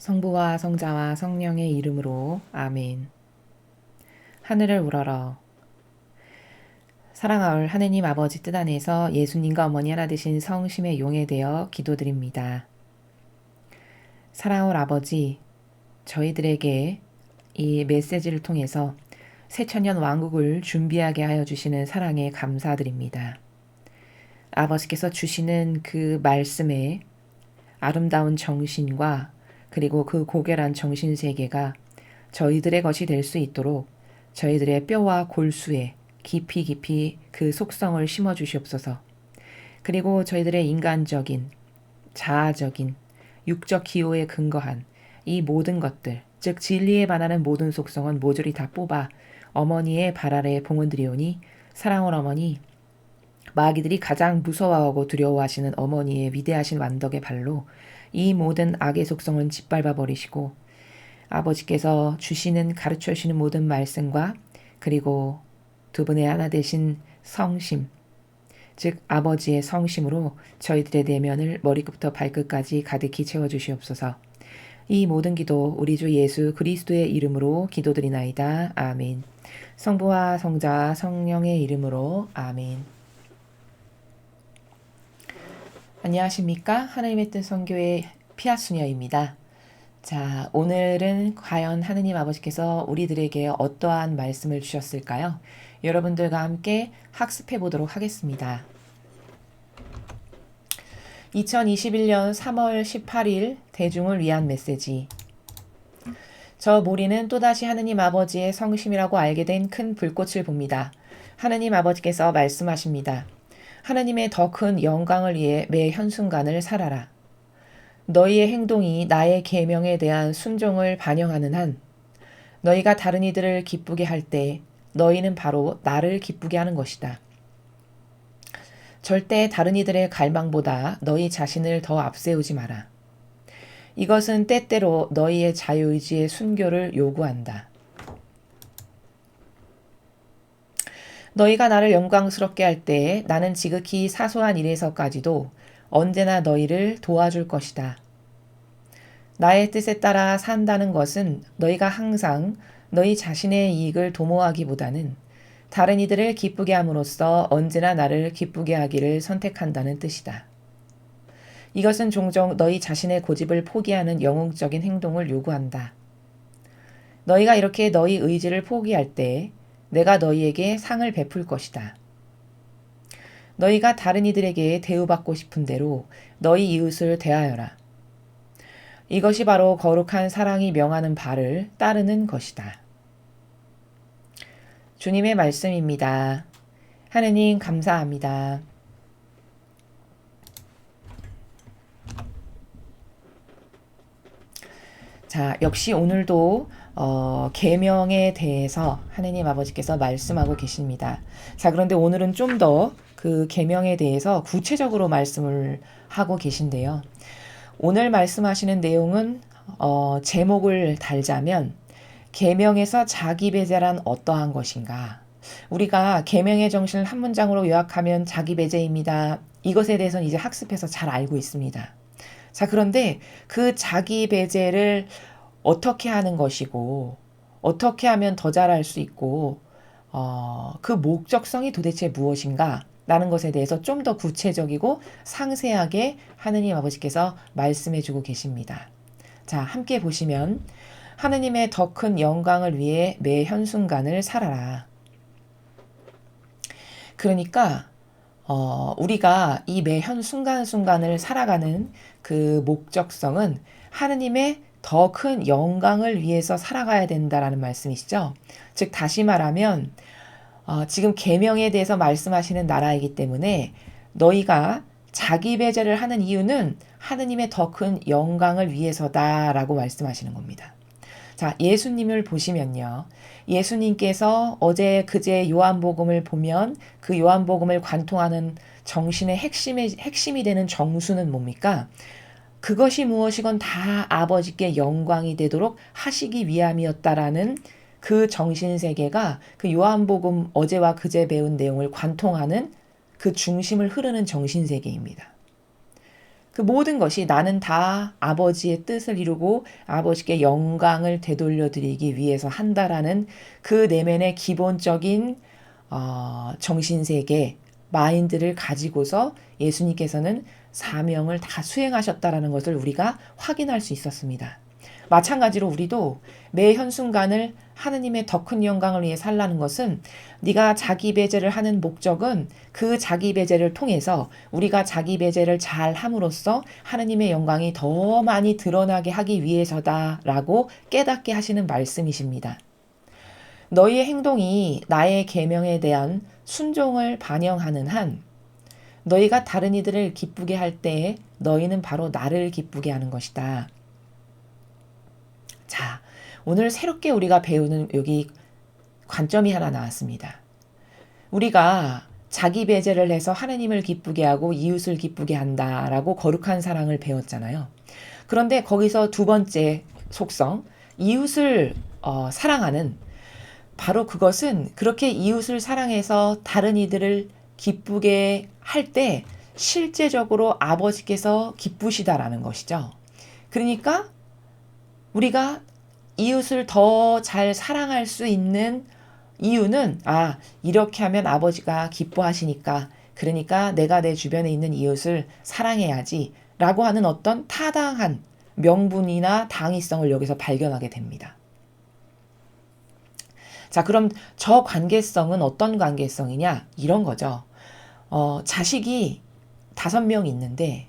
성부와 성자와 성령의 이름으로 아멘. 하늘을 우러러. 사랑하올 하느님 아버지 뜻 안에서 예수님과 어머니 하나 되신 성심의 용에 되어 기도드립니다. 사랑하올 아버지, 저희들에게 이 메시지를 통해서 새천년 왕국을 준비하게 하여 주시는 사랑에 감사드립니다. 아버지께서 주시는 그 말씀에 아름다운 정신과 그리고 그 고결한 정신세계가 저희들의 것이 될 수 있도록 저희들의 뼈와 골수에 깊이 그 속성을 심어 주시옵소서. 그리고 저희들의 인간적인, 자아적인, 육적 기호에 근거한 이 모든 것들, 즉 진리에 반하는 모든 속성은 모조리 다 뽑아 어머니의 발 아래에 봉헌드리오니 사랑하는 어머니, 마귀들이 가장 무서워하고 두려워하시는 어머니의 위대하신 완덕의 발로 이 모든 악의 속성은 짓밟아 버리시고 아버지께서 주시는 가르쳐 주시는 모든 말씀과 그리고 두 분의 하나 되신 성심, 즉 아버지의 성심으로 저희들의 내면을 머리끝부터 발끝까지 가득히 채워주시옵소서. 이 모든 기도 우리 주 예수 그리스도의 이름으로 기도드리나이다. 아멘. 성부와 성자와 성령의 이름으로 아멘. 안녕하십니까? 하나님의 뜻 선교의 피아수녀입니다. 자, 오늘은 과연 하느님 아버지께서 우리들에게 어떠한 말씀을 주셨을까요? 여러분들과 함께 학습해 보도록 하겠습니다. 2021년 3월 18일 대중을 위한 메시지. 저 모리는 또다시 하느님 아버지의 성심이라고 알게 된 큰 불꽃을 봅니다. 하느님 아버지께서 말씀하십니다. 하느님의 더 큰 영광을 위해 매 현순간을 살아라. 너희의 행동이 나의 계명에 대한 순종을 반영하는 한 너희가 다른 이들을 기쁘게 할 때 너희는 바로 나를 기쁘게 하는 것이다. 절대 다른 이들의 갈망보다 너희 자신을 더 앞세우지 마라. 이것은 때때로 너희의 자유의지의 순교를 요구한다. 너희가 나를 영광스럽게 할 때 나는 지극히 사소한 일에서까지도 언제나 너희를 도와줄 것이다. 나의 뜻에 따라 산다는 것은 너희가 항상 너희 자신의 이익을 도모하기보다는 다른 이들을 기쁘게 함으로써 언제나 나를 기쁘게 하기를 선택한다는 뜻이다. 이것은 종종 너희 자신의 고집을 포기하는 영웅적인 행동을 요구한다. 너희가 이렇게 너희 의지를 포기할 때 내가 너희에게 상을 베풀 것이다. 너희가 다른 이들에게 대우받고 싶은 대로 너희 이웃을 대하여라. 이것이 바로 거룩한 사랑이 명하는 바를 따르는 것이다. 주님의 말씀입니다. 하느님 감사합니다. 자, 역시 오늘도 계명에 대해서 하느님 아버지께서 말씀하고 계십니다. 자, 그런데 오늘은 좀 더 그 계명에 대해서 구체적으로 말씀을 하고 계신데요. 오늘 말씀하시는 내용은 제목을 달자면 계명에서 자기 배제란 어떠한 것인가? 우리가 계명의 정신을 한 문장으로 요약하면 자기 배제입니다. 이것에 대해서는 이제 학습해서 잘 알고 있습니다. 자, 그런데 그 자기 배제를 어떻게 하는 것이고 어떻게 하면 더 잘할 수 있고 그 목적성이 도대체 무엇인가? 라는 것에 대해서 좀 더 구체적이고 상세하게 하느님 아버지께서 말씀해 주고 계십니다. 자, 함께 보시면 하느님의 더 큰 영광을 위해 매 현순간을 살아라. 그러니까 우리가 이 매 현순간순간을 살아가는 그 목적성은 하느님의 더 큰 영광을 위해서 살아가야 된다라는 말씀이시죠. 즉 다시 말하면 지금 계명에 대해서 말씀하시는 나라이기 때문에 너희가 자기 배제를 하는 이유는 하느님의 더 큰 영광을 위해서다라고 말씀하시는 겁니다. 자, 예수님을 보시면요. 예수님께서 어제 그제 요한복음을 보면 그 요한복음을 관통하는 정신의 핵심이 되는 정수는 뭡니까? 그것이 무엇이건 다 아버지께 영광이 되도록 하시기 위함이었다라는 그 정신세계가 그 요한복음 어제와 그제 배운 내용을 관통하는 그 중심을 흐르는 정신세계입니다. 그 모든 것이 나는 다 아버지의 뜻을 이루고 아버지께 영광을 되돌려 드리기 위해서 한다라는 그 내면의 기본적인 정신세계, 마인드를 가지고서 예수님께서는 사명을 다 수행하셨다라는 것을 우리가 확인할 수 있었습니다. 마찬가지로 우리도 매 현순간을 하느님의 더 큰 영광을 위해 살라는 것은 네가 자기 배제를 하는 목적은 그 자기 배제를 통해서 우리가 자기 배제를 잘 함으로써 하느님의 영광이 더 많이 드러나게 하기 위해서다라고 깨닫게 하시는 말씀이십니다. 너희의 행동이 나의 계명에 대한 순종을 반영하는 한 너희가 다른 이들을 기쁘게 할 때에 너희는 바로 나를 기쁘게 하는 것이다. 자, 오늘 새롭게 우리가 배우는 여기 관점이 하나 나왔습니다. 우리가 자기 배제를 해서 하느님을 기쁘게 하고 이웃을 기쁘게 한다라고 거룩한 사랑을 배웠잖아요. 그런데 거기서 두 번째 속성, 이웃을 사랑하는, 바로 그것은 그렇게 이웃을 사랑해서 다른 이들을 기쁘게 할 때 실제적으로 아버지께서 기쁘시다라는 것이죠. 그러니까 우리가 이웃을 더 잘 사랑할 수 있는 이유는 이렇게 하면 아버지가 기뻐하시니까, 그러니까 내가 내 주변에 있는 이웃을 사랑해야지 라고 하는 어떤 타당한 명분이나 당위성을 여기서 발견하게 됩니다. 자, 그럼 저 관계성은 어떤 관계성이냐? 이런 거죠. 자식이 5명 있는데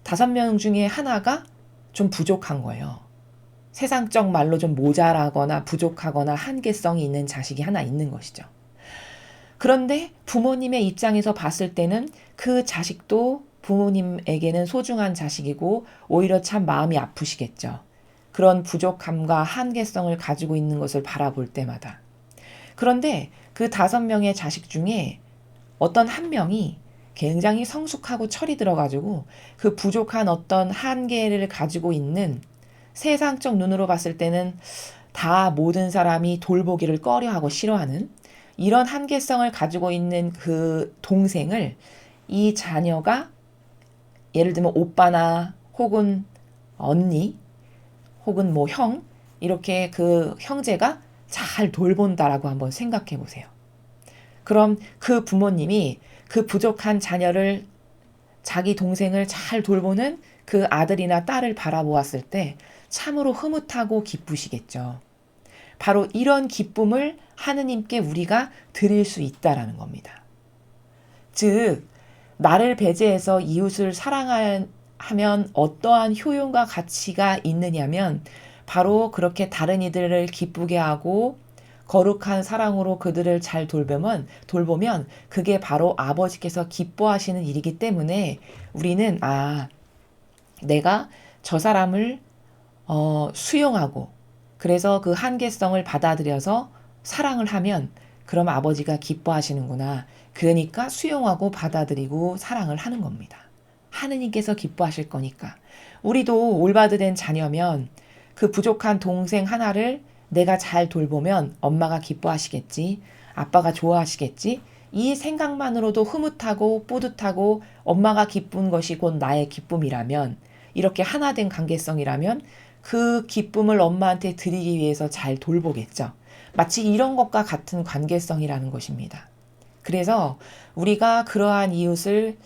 5명 중에 하나가 좀 부족한 거예요. 세상적 말로 좀 모자라거나 부족하거나 한계성이 있는 자식이 하나 있는 것이죠. 그런데 부모님의 입장에서 봤을 때는 그 자식도 부모님에게는 소중한 자식이고 오히려 참 마음이 아프시겠죠. 그런 부족함과 한계성을 가지고 있는 것을 바라볼 때마다. 그런데 그 5명의 자식 중에 어떤 한 명이 굉장히 성숙하고 철이 들어가지고 그 부족한 어떤 한계를 가지고 있는, 세상적 눈으로 봤을 때는 다 모든 사람이 돌보기를 꺼려하고 싫어하는 이런 한계성을 가지고 있는 그 동생을 이 자녀가 예를 들면 오빠나 혹은 언니 혹은 뭐 형, 이렇게 그 형제가 잘 돌본다라고 한번 생각해 보세요. 그럼 그 부모님이 그 부족한 자녀를, 자기 동생을 잘 돌보는 그 아들이나 딸을 바라보았을 때 참으로 흐뭇하고 기쁘시겠죠. 바로 이런 기쁨을 하느님께 우리가 드릴 수 있다라는 겁니다. 즉, 나를 배제해서 이웃을 사랑하면 어떠한 효용과 가치가 있느냐면 바로 그렇게 다른 이들을 기쁘게 하고 거룩한 사랑으로 그들을 잘 돌보면 그게 바로 아버지께서 기뻐하시는 일이기 때문에 우리는 내가 저 사람을 수용하고 그래서 그 한계성을 받아들여서 사랑을 하면 그럼 아버지가 기뻐하시는구나. 그러니까 수용하고 받아들이고 사랑을 하는 겁니다. 하느님께서 기뻐하실 거니까. 우리도 올바르된 자녀면 그 부족한 동생 하나를 내가 잘 돌보면 엄마가 기뻐하시겠지, 아빠가 좋아하시겠지, 이 생각만으로도 흐뭇하고 뿌듯하고 엄마가 기쁜 것이 곧 나의 기쁨이라면, 이렇게 하나 된 관계성이라면 그 기쁨을 엄마한테 드리기 위해서 잘 돌보겠죠. 마치 이런 것과 같은 관계성이라는 것입니다. 그래서 우리가 그러한 이웃을,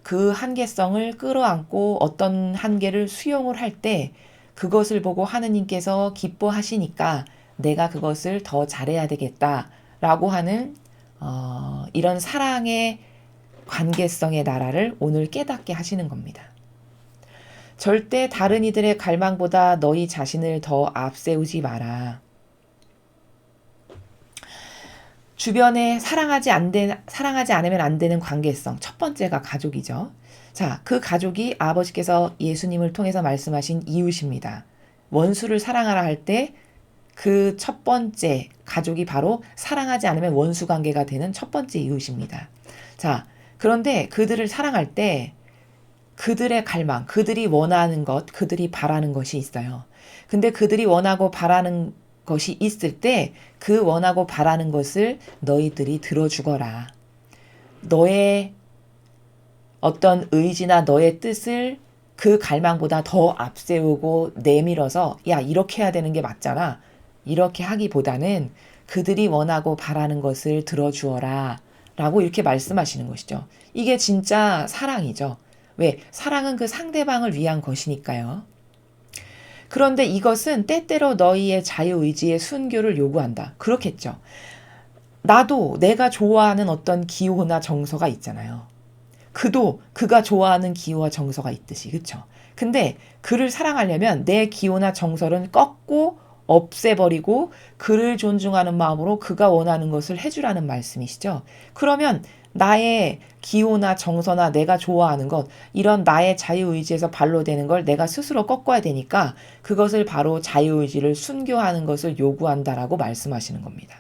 그 한계성을 끌어안고 어떤 한계를 수용을 할 때 그것을 보고 하느님께서 기뻐하시니까 내가 그것을 더 잘해야 되겠다라고 하는 이런 사랑의 관계성의 나라를 오늘 깨닫게 하시는 겁니다. 절대 다른 이들의 갈망보다 너희 자신을 더 앞세우지 마라. 주변에 사랑하지 않으면 안 되는 관계성. 첫 번째가 가족이죠. 자, 그 가족이 아버지께서 예수님을 통해서 말씀하신 이웃입니다. 원수를 사랑하라 할 때 그 첫 번째 가족이 바로 사랑하지 않으면 원수 관계가 되는 첫 번째 이웃입니다. 자, 그런데 그들을 사랑할 때 그들의 갈망, 그들이 원하는 것, 그들이 바라는 것이 있어요. 근데 그들이 원하고 바라는 것이 있을 때 그 원하고 바라는 것을 너희들이 들어주거라. 너의 어떤 의지나 너의 뜻을 그 갈망보다 더 앞세우고 내밀어서 야, 이렇게 해야 되는 게 맞잖아. 이렇게 하기보다는 그들이 원하고 바라는 것을 들어주어라 라고 이렇게 말씀하시는 것이죠. 이게 진짜 사랑이죠. 왜? 사랑은 그 상대방을 위한 것이니까요. 그런데 이것은 때때로 너희의 자유의지의 순교를 요구한다. 그렇겠죠. 나도 내가 좋아하는 어떤 기호나 정서가 있잖아요. 그도 그가 좋아하는 기호와 정서가 있듯이, 그쵸? 근데 그를 사랑하려면 내 기호나 정서를 꺾고 없애버리고 그를 존중하는 마음으로 그가 원하는 것을 해주라는 말씀이시죠. 그러면 나의 기호나 정서나 내가 좋아하는 것, 이런 나의 자유의지에서 반로되는 걸 내가 스스로 꺾어야 되니까 그것을 바로 자유의지를 순교하는 것을 요구한다라고 말씀하시는 겁니다.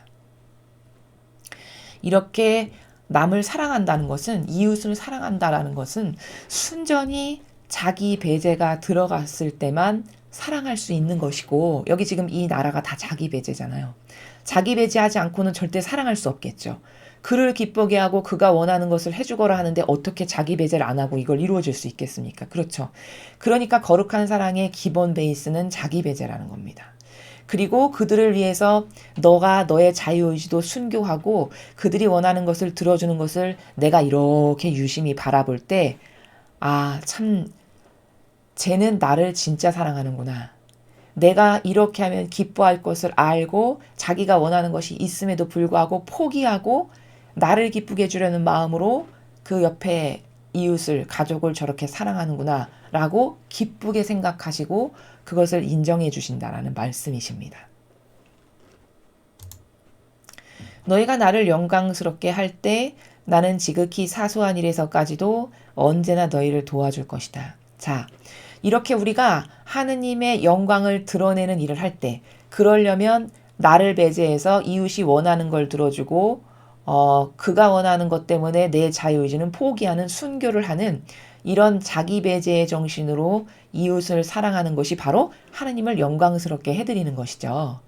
이렇게 남을 사랑한다는 것은, 이웃을 사랑한다라는 것은 순전히 자기 배제가 들어갔을 때만 사랑할 수 있는 것이고, 여기 지금 이 나라가 다 자기 배제잖아요. 자기 배제하지 않고는 절대 사랑할 수 없겠죠. 그를 기쁘게 하고 그가 원하는 것을 해주거라 하는데 어떻게 자기 배제를 안 하고 이걸 이루어질 수 있겠습니까? 그렇죠. 그러니까 거룩한 사랑의 기본 베이스는 자기 배제라는 겁니다. 그리고 그들을 위해서 너가 너의 자유의지도 순교하고 그들이 원하는 것을 들어주는 것을 내가 이렇게 유심히 바라볼 때, 아, 참, 쟤는 나를 진짜 사랑하는구나. 내가 이렇게 하면 기뻐할 것을 알고 자기가 원하는 것이 있음에도 불구하고 포기하고 나를 기쁘게 해주려는 마음으로 그 옆에 이웃을, 가족을 저렇게 사랑하는구나 라고 기쁘게 생각하시고 그것을 인정해 주신다라는 말씀이십니다. 너희가 나를 영광스럽게 할 때 나는 지극히 사소한 일에서까지도 언제나 너희를 도와줄 것이다. 자, 이렇게 우리가 하느님의 영광을 드러내는 일을 할 때, 그러려면 나를 배제해서 이웃이 원하는 걸 들어주고 그가 원하는 것 때문에 내 자유의지는 포기하는 순교를 하는 이런 자기 배제의 정신으로 이웃을 사랑하는 것이 바로 하느님을 영광스럽게 해드리는 것이죠.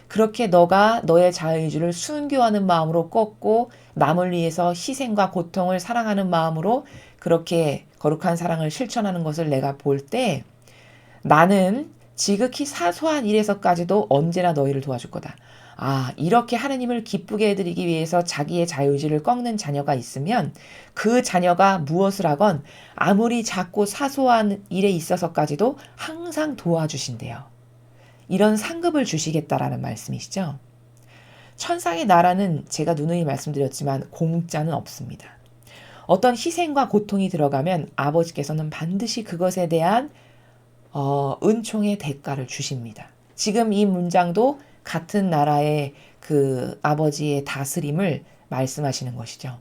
그렇게 너가 너의 자유의지를 순교하는 마음으로 꺾고 남을 위해서 희생과 고통을 사랑하는 마음으로 그렇게 거룩한 사랑을 실천하는 것을 내가 볼 때 나는 지극히 사소한 일에서까지도 언제나 너희를 도와줄 거다. 아, 이렇게 하느님을 기쁘게 해드리기 위해서 자기의 자유의지를 꺾는 자녀가 있으면 그 자녀가 무엇을 하건 아무리 작고 사소한 일에 있어서까지도 항상 도와주신대요. 이런 상급을 주시겠다라는 말씀이시죠. 천상의 나라는 제가 누누이 말씀드렸지만 공짜는 없습니다. 어떤 희생과 고통이 들어가면 아버지께서는 반드시 그것에 대한 은총의 대가를 주십니다. 지금 이 문장도 같은 나라의 그 아버지의 다스림을 말씀하시는 것이죠.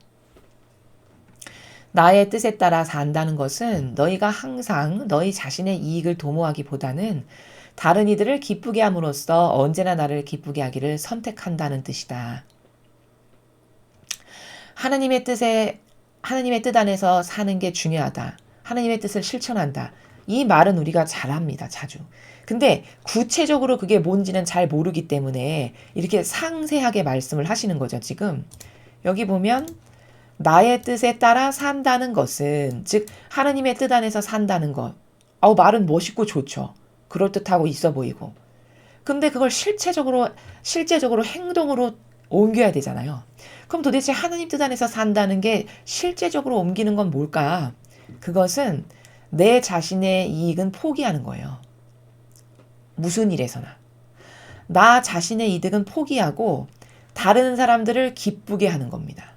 나의 뜻에 따라 산다는 것은 너희가 항상 너희 자신의 이익을 도모하기보다는 다른 이들을 기쁘게 함으로써 언제나 나를 기쁘게 하기를 선택한다는 뜻이다. 하나님의 뜻 안에서 사는 게 중요하다. 하나님의 뜻을 실천한다. 이 말은 우리가 잘 합니다. 자주. 근데 구체적으로 그게 뭔지는 잘 모르기 때문에 이렇게 상세하게 말씀을 하시는 거죠. 지금 여기 보면 나의 뜻에 따라 산다는 것은, 즉 하나님의 뜻 안에서 산다는 것. 말은 멋있고 좋죠. 그럴듯하고 있어 보이고. 근데 그걸 실제적으로 행동으로 옮겨야 되잖아요. 그럼 도대체 하나님 뜻 안에서 산다는 게 실제적으로 옮기는 건 뭘까? 그것은 내 자신의 이익은 포기하는 거예요. 무슨 일에서나. 나 자신의 이득은 포기하고 다른 사람들을 기쁘게 하는 겁니다.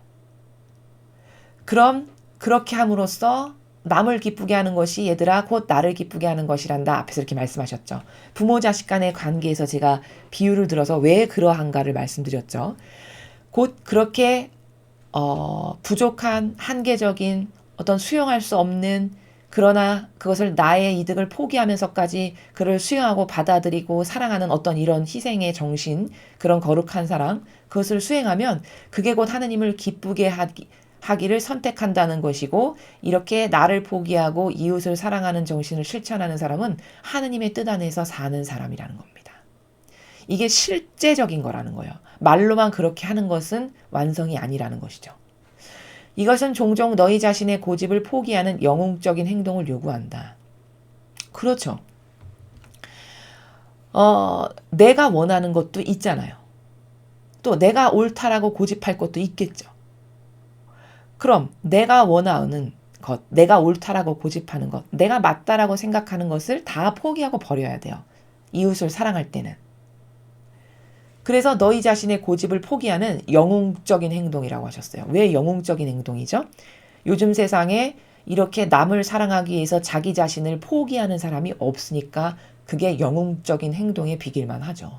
그럼 그렇게 함으로써 남을 기쁘게 하는 것이 얘들아 곧 나를 기쁘게 하는 것이란다. 앞에서 이렇게 말씀하셨죠. 부모 자식 간의 관계에서 제가 비유를 들어서 왜 그러한가를 말씀드렸죠. 곧 그렇게 부족한 한계적인 어떤 수용할 수 없는, 그러나 그것을 나의 이득을 포기하면서까지 그를 수용하고 받아들이고 사랑하는 어떤 이런 희생의 정신, 그런 거룩한 사랑, 그것을 수행하면 그게 곧 하느님을 기쁘게 하기를 선택한다는 것이고, 이렇게 나를 포기하고 이웃을 사랑하는 정신을 실천하는 사람은 하느님의 뜻 안에서 사는 사람이라는 겁니다. 이게 실제적인 거라는 거예요. 말로만 그렇게 하는 것은 완성이 아니라는 것이죠. 이것은 종종 너희 자신의 고집을 포기하는 영웅적인 행동을 요구한다. 그렇죠. 내가 원하는 것도 있잖아요. 또 내가 옳다라고 고집할 것도 있겠죠. 그럼 내가 원하는 것, 내가 옳다라고 고집하는 것, 내가 맞다라고 생각하는 것을 다 포기하고 버려야 돼요. 이웃을 사랑할 때는. 그래서 너희 자신의 고집을 포기하는 영웅적인 행동이라고 하셨어요. 왜 영웅적인 행동이죠? 요즘 세상에 이렇게 남을 사랑하기 위해서 자기 자신을 포기하는 사람이 없으니까 그게 영웅적인 행동의 비길만 하죠.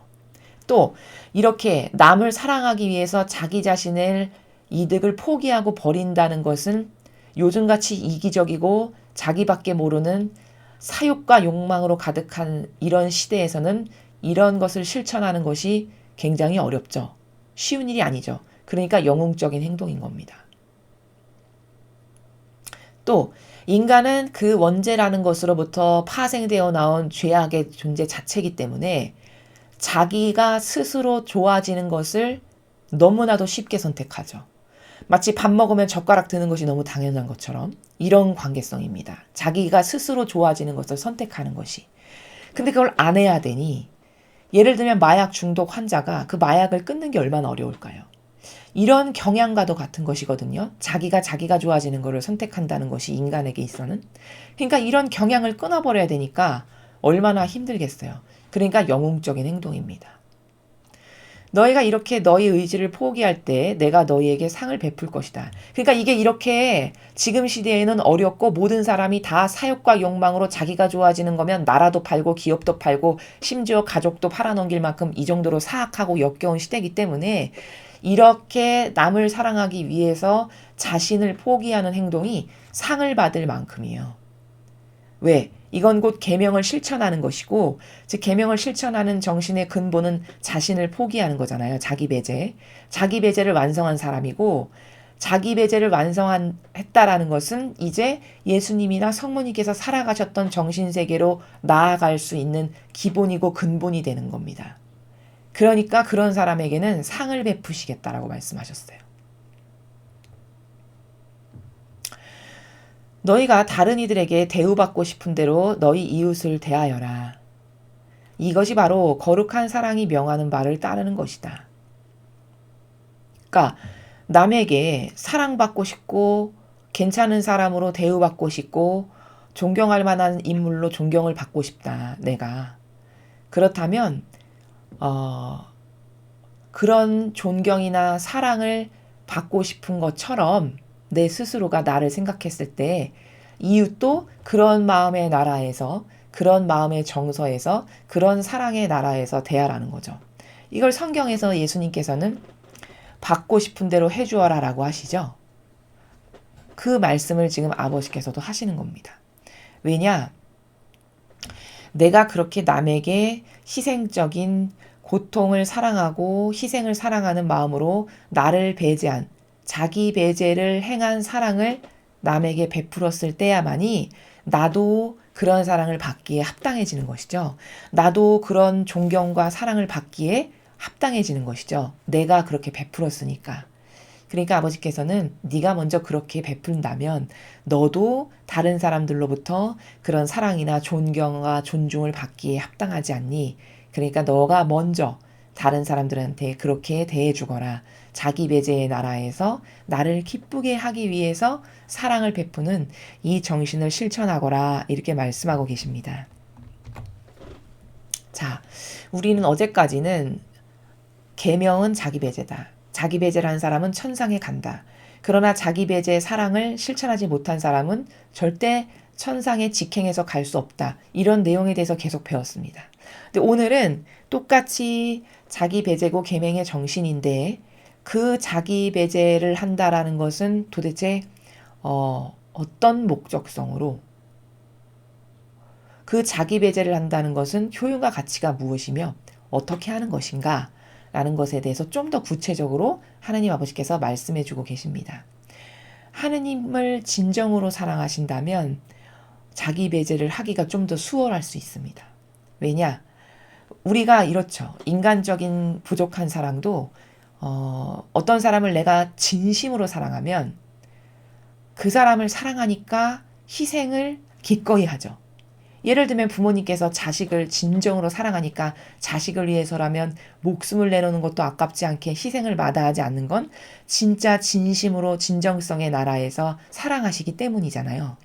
또 이렇게 남을 사랑하기 위해서 자기 자신을 이득을 포기하고 버린다는 것은 요즘같이 이기적이고 자기밖에 모르는 사욕과 욕망으로 가득한 이런 시대에서는 이런 것을 실천하는 것이 굉장히 어렵죠. 쉬운 일이 아니죠. 그러니까 영웅적인 행동인 겁니다. 또 인간은 그 원죄라는 것으로부터 파생되어 나온 죄악의 존재 자체이기 때문에 자기가 스스로 좋아지는 것을 너무나도 쉽게 선택하죠. 마치 밥 먹으면 젓가락 드는 것이 너무 당연한 것처럼 이런 관계성입니다. 자기가 스스로 좋아지는 것을 선택하는 것이. 근데 그걸 안 해야 되니 예를 들면 마약 중독 환자가 그 마약을 끊는 게 얼마나 어려울까요? 이런 경향과도 같은 것이거든요. 자기가 좋아지는 것을 선택한다는 것이 인간에게 있어는. 그러니까 이런 경향을 끊어버려야 되니까 얼마나 힘들겠어요. 그러니까 영웅적인 행동입니다. 너희가 이렇게 너희 의지를 포기할 때 내가 너희에게 상을 베풀 것이다. 그러니까 이게 이렇게 지금 시대에는 어렵고 모든 사람이 다 사욕과 욕망으로 자기가 좋아지는 거면 나라도 팔고 기업도 팔고 심지어 가족도 팔아넘길 만큼 이 정도로 사악하고 역겨운 시대이기 때문에 이렇게 남을 사랑하기 위해서 자신을 포기하는 행동이 상을 받을 만큼이에요. 왜? 이건 곧 계명을 실천하는 것이고, 즉 계명을 실천하는 정신의 근본은 자신을 포기하는 거잖아요. 자기 배제. 자기 배제를 완성한 사람이고, 자기 배제를 했다라는 것은 이제 예수님이나 성모님께서 살아가셨던 정신세계로 나아갈 수 있는 기본이고 근본이 되는 겁니다. 그러니까 그런 사람에게는 상을 베푸시겠다라고 말씀하셨어요. 너희가 다른 이들에게 대우받고 싶은 대로 너희 이웃을 대하여라. 이것이 바로 거룩한 사랑이 명하는 바를 따르는 것이다. 그러니까 남에게 사랑받고 싶고 괜찮은 사람으로 대우받고 싶고 존경할 만한 인물로 존경을 받고 싶다. 내가. 그렇다면 그런 존경이나 사랑을 받고 싶은 것처럼 내 스스로가 나를 생각했을 때 이웃도 그런 마음의 나라에서 그런 마음의 정서에서 그런 사랑의 나라에서 대하라는 거죠. 이걸 성경에서 예수님께서는 받고 싶은 대로 해주어라 라고 하시죠. 그 말씀을 지금 아버지께서도 하시는 겁니다. 왜냐? 내가 그렇게 남에게 희생적인 고통을 사랑하고 희생을 사랑하는 마음으로 나를 배제한 자기 배제를 행한 사랑을 남에게 베풀었을 때야만이 나도 그런 사랑을 받기에 합당해지는 것이죠. 나도 그런 존경과 사랑을 받기에 합당해지는 것이죠. 내가 그렇게 베풀었으니까. 그러니까 아버지께서는 네가 먼저 그렇게 베푼다면 너도 다른 사람들로부터 그런 사랑이나 존경과 존중을 받기에 합당하지 않니? 그러니까 너가 먼저 다른 사람들한테 그렇게 대해주거라. 자기 배제의 나라에서 나를 기쁘게 하기 위해서 사랑을 베푸는 이 정신을 실천하거라. 이렇게 말씀하고 계십니다. 자, 우리는 어제까지는 계명은 자기 배제다. 자기 배제를 한 사람은 천상에 간다. 그러나 자기 배제의 사랑을 실천하지 못한 사람은 절대 천상에 직행해서 갈 수 없다. 이런 내용에 대해서 계속 배웠습니다. 근데 오늘은 똑같이 자기 배제고 계명의 정신인데 그 자기 배제를 한다라는 것은 도대체 어떤 목적성으로 그 자기 배제를 한다는 것은 효용과 가치가 무엇이며 어떻게 하는 것인가 라는 것에 대해서 좀 더 구체적으로 하느님 아버지께서 말씀해 주고 계십니다. 하느님을 진정으로 사랑하신다면 자기 배제를 하기가 좀 더 수월할 수 있습니다. 왜냐? 우리가 이렇죠. 인간적인 부족한 사랑도 어떤 사람을 내가 진심으로 사랑하면 그 사람을 사랑하니까 희생을 기꺼이 하죠. 예를 들면 부모님께서 자식을 진정으로 사랑하니까 자식을 위해서라면 목숨을 내놓는 것도 아깝지 않게 희생을 마다하지 않는 건 진짜 진심으로 진정성의 나라에서 사랑하시기 때문이잖아요.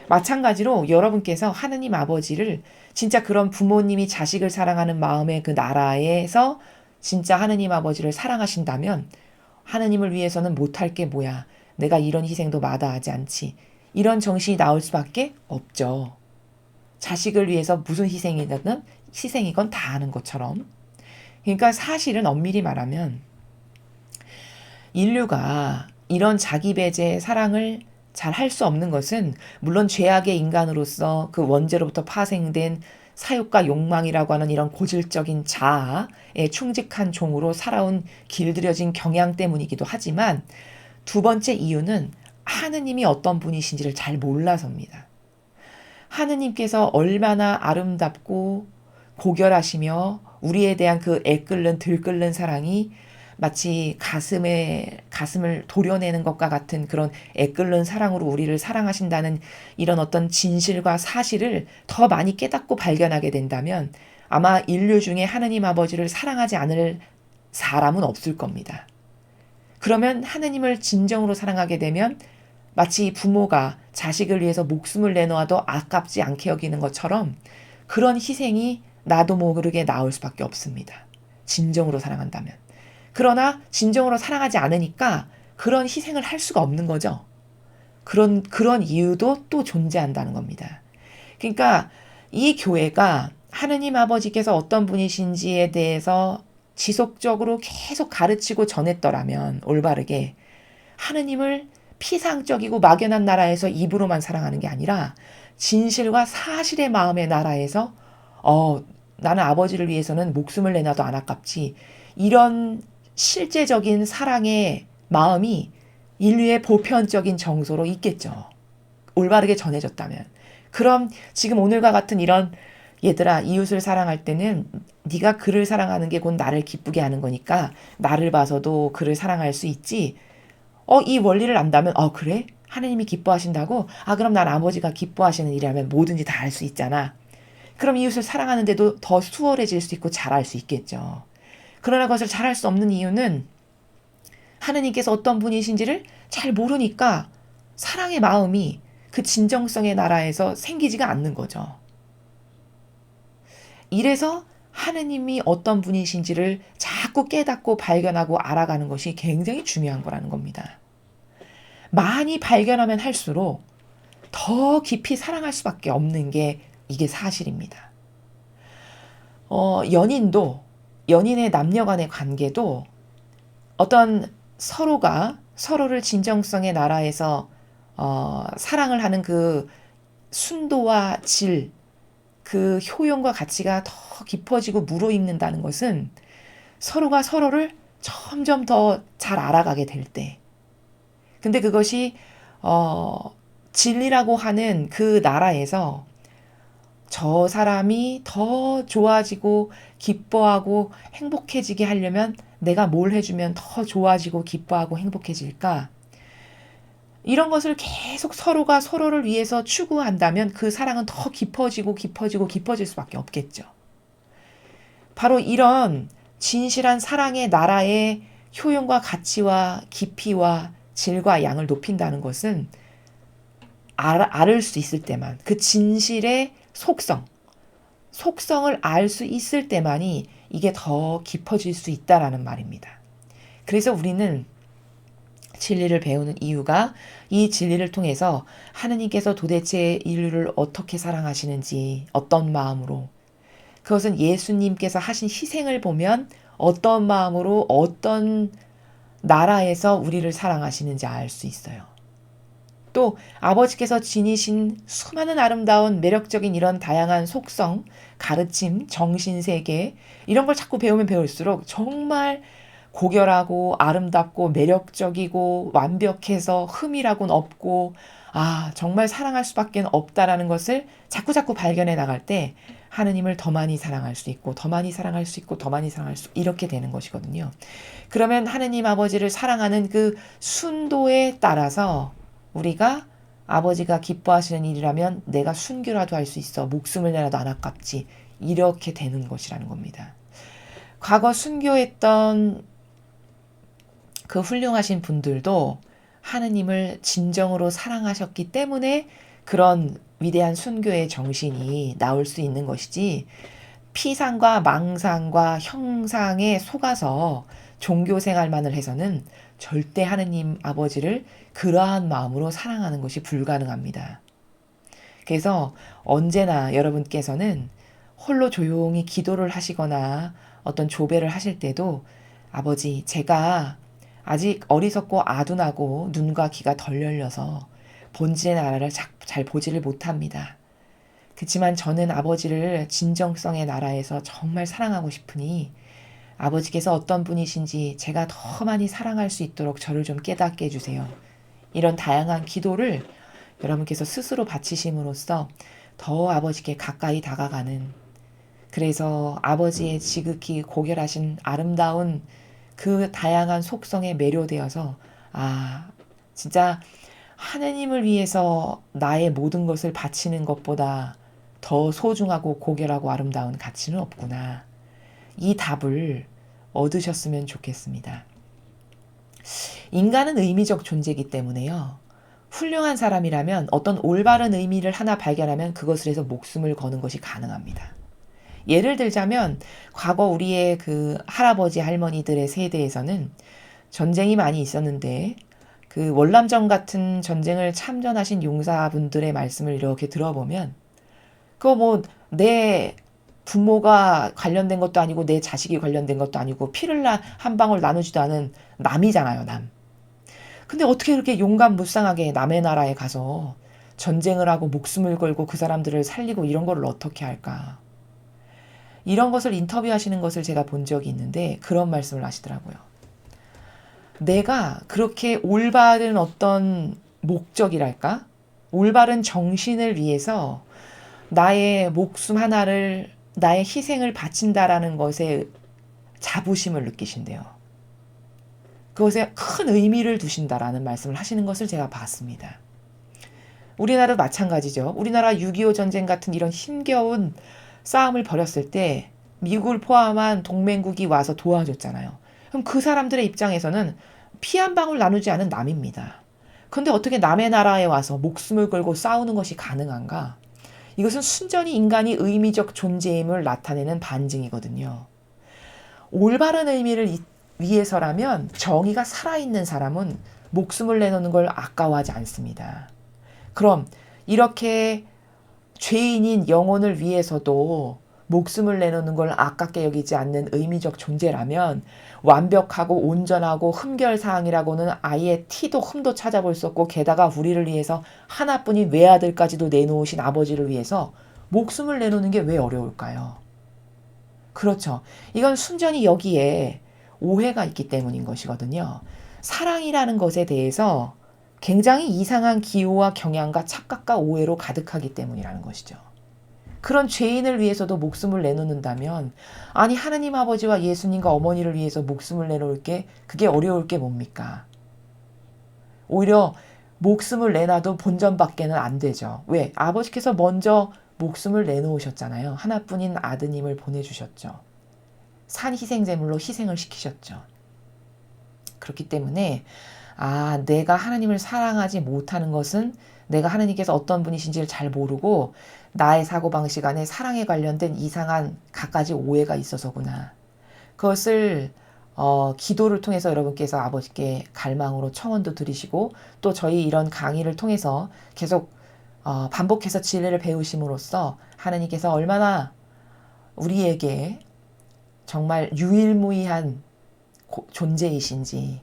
마찬가지로 여러분께서 하느님 아버지를 진짜 그런 부모님이 자식을 사랑하는 마음의 그 나라에서 진짜 하느님 아버지를 사랑하신다면 하느님을 위해서는 못할 게 뭐야. 내가 이런 희생도 마다하지 않지. 이런 정신이 나올 수밖에 없죠. 자식을 위해서 무슨 희생이건 다 하는 것처럼. 그러니까 사실은 엄밀히 말하면 인류가 이런 자기 배제의 사랑을 잘 할 수 없는 것은 물론 죄악의 인간으로서 그 원죄로부터 파생된 사욕과 욕망이라고 하는 이런 고질적인 자아에 충직한 종으로 살아온 길들여진 경향 때문이기도 하지만 두 번째 이유는 하느님이 어떤 분이신지를 잘 몰라서입니다. 하느님께서 얼마나 아름답고 고결하시며 우리에 대한 그 애끓는 들끓는 사랑이 마치 가슴을 도려내는 것과 같은 그런 애끓는 사랑으로 우리를 사랑하신다는 이런 어떤 진실과 사실을 더 많이 깨닫고 발견하게 된다면 아마 인류 중에 하느님 아버지를 사랑하지 않을 사람은 없을 겁니다. 그러면 하느님을 진정으로 사랑하게 되면 마치 부모가 자식을 위해서 목숨을 내놓아도 아깝지 않게 여기는 것처럼 그런 희생이 나도 모르게 나올 수밖에 없습니다. 진정으로 사랑한다면. 그러나 진정으로 사랑하지 않으니까 그런 희생을 할 수가 없는 거죠. 그런 이유도 또 존재한다는 겁니다. 그러니까 이 교회가 하느님 아버지께서 어떤 분이신지에 대해서 지속적으로 계속 가르치고 전했더라면 올바르게 하느님을 피상적이고 막연한 나라에서 입으로만 사랑하는 게 아니라 진실과 사실의 마음의 나라에서 나는 아버지를 위해서는 목숨을 내놔도 안 아깝지. 이런 실제적인 사랑의 마음이 인류의 보편적인 정서로 있겠죠. 올바르게 전해졌다면. 그럼 지금 오늘과 같은 이런 얘들아 이웃을 사랑할 때는 네가 그를 사랑하는 게 곧 나를 기쁘게 하는 거니까 나를 봐서도 그를 사랑할 수 있지. 이 원리를 안다면 그래? 하느님이 기뻐하신다고? 그럼 난 아버지가 기뻐하시는 일이라면 뭐든지 다 할 수 있잖아. 그럼 이웃을 사랑하는데도 더 수월해질 수 있고 잘할 수 있겠죠. 그러나 그것을 잘할 수 없는 이유는 하느님께서 어떤 분이신지를 잘 모르니까 사랑의 마음이 그 진정성의 나라에서 생기지가 않는 거죠. 이래서 하느님이 어떤 분이신지를 자꾸 깨닫고 발견하고 알아가는 것이 굉장히 중요한 거라는 겁니다. 많이 발견하면 할수록 더 깊이 사랑할 수밖에 없는 게 이게 사실입니다. 연인의 남녀 간의 관계도 어떤 서로가 서로를 진정성의 나라에서 사랑을 하는 그 순도와 질, 그 효용과 가치가 더 깊어지고 무르익는다는 것은 서로가 서로를 점점 더 잘 알아가게 될 때. 근데 그것이 진리라고 하는 그 나라에서 저 사람이 더 좋아지고 기뻐하고 행복해지게 하려면 내가 뭘 해주면 더 좋아지고 기뻐하고 행복해질까? 이런 것을 계속 서로가 서로를 위해서 추구한다면 그 사랑은 더 깊어질 수밖에 없겠죠. 바로 이런 진실한 사랑의 나라의 효용과 가치와 깊이와 질과 양을 높인다는 것은 알을 수 있을 때만, 그 진실의 속성을 알 수 있을 때만이 이게 더 깊어질 수 있다라는 말입니다. 그래서 우리는 진리를 배우는 이유가 이 진리를 통해서 하느님께서 도대체 인류를 어떻게 사랑하시는지, 어떤 마음으로, 그것은 예수님께서 하신 희생을 보면 어떤 마음으로 어떤 나라에서 우리를 사랑하시는지 알 수 있어요. 또 아버지께서 지니신 수많은 아름다운 매력적인 이런 다양한 속성, 가르침, 정신세계 이런 걸 자꾸 배우면 배울수록 정말 고결하고 아름답고 매력적이고 완벽해서 흠이라고는 없고 정말 사랑할 수밖에 없다라는 것을 자꾸자꾸 발견해 나갈 때 하느님을 더 많이 사랑할 수 있고 더 많이 사랑할 수 있고 더 많이 사랑할 수 이렇게 되는 것이거든요. 그러면 하느님 아버지를 사랑하는 그 순도에 따라서 우리가 아버지가 기뻐하시는 일이라면 내가 순교라도 할 수 있어. 목숨을 내라도 안 아깝지. 이렇게 되는 것이라는 겁니다. 과거 순교했던 그 훌륭하신 분들도 하느님을 진정으로 사랑하셨기 때문에 그런 위대한 순교의 정신이 나올 수 있는 것이지, 피상과 망상과 형상에 속아서 종교 생활만을 해서는 절대 하느님 아버지를 그러한 마음으로 사랑하는 것이 불가능합니다. 그래서 언제나 여러분께서는 홀로 조용히 기도를 하시거나 어떤 조배를 하실 때도, 아버지, 제가 아직 어리석고 아둔하고 눈과 귀가 덜 열려서 본질의 나라를 잘 보지를 못합니다. 그렇지만 저는 아버지를 진정성의 나라에서 정말 사랑하고 싶으니 아버지께서 어떤 분이신지 제가 더 많이 사랑할 수 있도록 저를 좀 깨닫게 해주세요. 이런 다양한 기도를 여러분께서 스스로 바치심으로써 더 아버지께 가까이 다가가는, 그래서 아버지의 지극히 고결하신 아름다운 그 다양한 속성에 매료되어서, 아, 진짜 하느님을 위해서 나의 모든 것을 바치는 것보다 더 소중하고 고결하고 아름다운 가치는 없구나. 이 답을 얻으셨으면 좋겠습니다. 인간은 의미적 존재이기 때문에요. 훌륭한 사람이라면 어떤 올바른 의미를 하나 발견하면 그것을 해서 목숨을 거는 것이 가능합니다. 예를 들자면 과거 우리의 그 할아버지 할머니들의 세대에서는 전쟁이 많이 있었는데, 그 월남전 같은 전쟁을 참전하신 용사분들의 말씀을 이렇게 들어보면, 그거 뭐 내 부모가 관련된 것도 아니고 내 자식이 관련된 것도 아니고 피를 한 방울 나누지도 않은 남이잖아요, 남. 근데 어떻게 그렇게 용감무쌍하게 남의 나라에 가서 전쟁을 하고 목숨을 걸고 그 사람들을 살리고 이런 거를 어떻게 할까? 이런 것을 인터뷰하시는 것을 제가 본 적이 있는데 그런 말씀을 하시더라고요. 내가 그렇게 올바른 어떤 목적이랄까? 올바른 정신을 위해서 나의 목숨 하나를, 나의 희생을 바친다라는 것에 자부심을 느끼신대요. 그것에 큰 의미를 두신다라는 말씀을 하시는 것을 제가 봤습니다. 우리나라도 마찬가지죠. 우리나라 6.25 전쟁 같은 이런 힘겨운 싸움을 벌였을 때 미국을 포함한 동맹국이 와서 도와줬잖아요. 그럼 그 사람들의 입장에서는 피 한 방울 나누지 않은 남입니다. 그런데 어떻게 남의 나라에 와서 목숨을 걸고 싸우는 것이 가능한가? 이것은 순전히 인간이 의미적 존재임을 나타내는 반증이거든요. 올바른 의미를 위해서라면 정의가 살아있는 사람은 목숨을 내놓는 걸 아까워하지 않습니다. 그럼 이렇게 죄인인 영혼을 위해서도 목숨을 내놓는 걸 아깝게 여기지 않는 의미적 존재라면 완벽하고 온전하고 흠결사항이라고는 아예 티도 흠도 찾아볼 수 없고, 게다가 우리를 위해서 하나뿐인 외아들까지도 내놓으신 아버지를 위해서 목숨을 내놓는 게 왜 어려울까요? 그렇죠. 이건 순전히 여기에 오해가 있기 때문인 것이거든요. 사랑이라는 것에 대해서 굉장히 이상한 기호와 경향과 착각과 오해로 가득하기 때문이라는 것이죠. 그런 죄인을 위해서도 목숨을 내놓는다면, 아니 하느님 아버지와 예수님과 어머니를 위해서 목숨을 내놓을 게 그게 어려울 게 뭡니까? 오히려 목숨을 내놔도 본전밖에는 안 되죠. 왜? 아버지께서 먼저 목숨을 내놓으셨잖아요. 하나뿐인 아드님을 보내주셨죠. 산희생제물로 희생을 시키셨죠. 그렇기 때문에 내가 하나님을 사랑하지 못하는 것은 내가 하나님께서 어떤 분이신지를 잘 모르고 나의 사고방식 안에 사랑에 관련된 이상한 갖가지 오해가 있어서구나. 그것을 기도를 통해서 여러분께서 아버지께 갈망으로 청원도 드리시고, 또 저희 이런 강의를 통해서 계속 반복해서 진리를 배우심으로써 하나님께서 얼마나 우리에게 정말 유일무이한 존재이신지,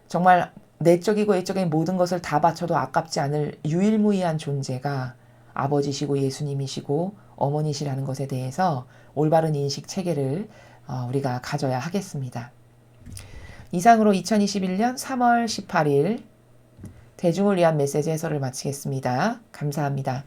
정말 내적이고 외적인 모든 것을 다 바쳐도 아깝지 않을 유일무이한 존재가 아버지시고 예수님이시고 어머니시라는 것에 대해서 올바른 인식 체계를 우리가 가져야 하겠습니다. 이상으로 2021년 3월 18일 대중을 위한 메시지 해설을 마치겠습니다. 감사합니다.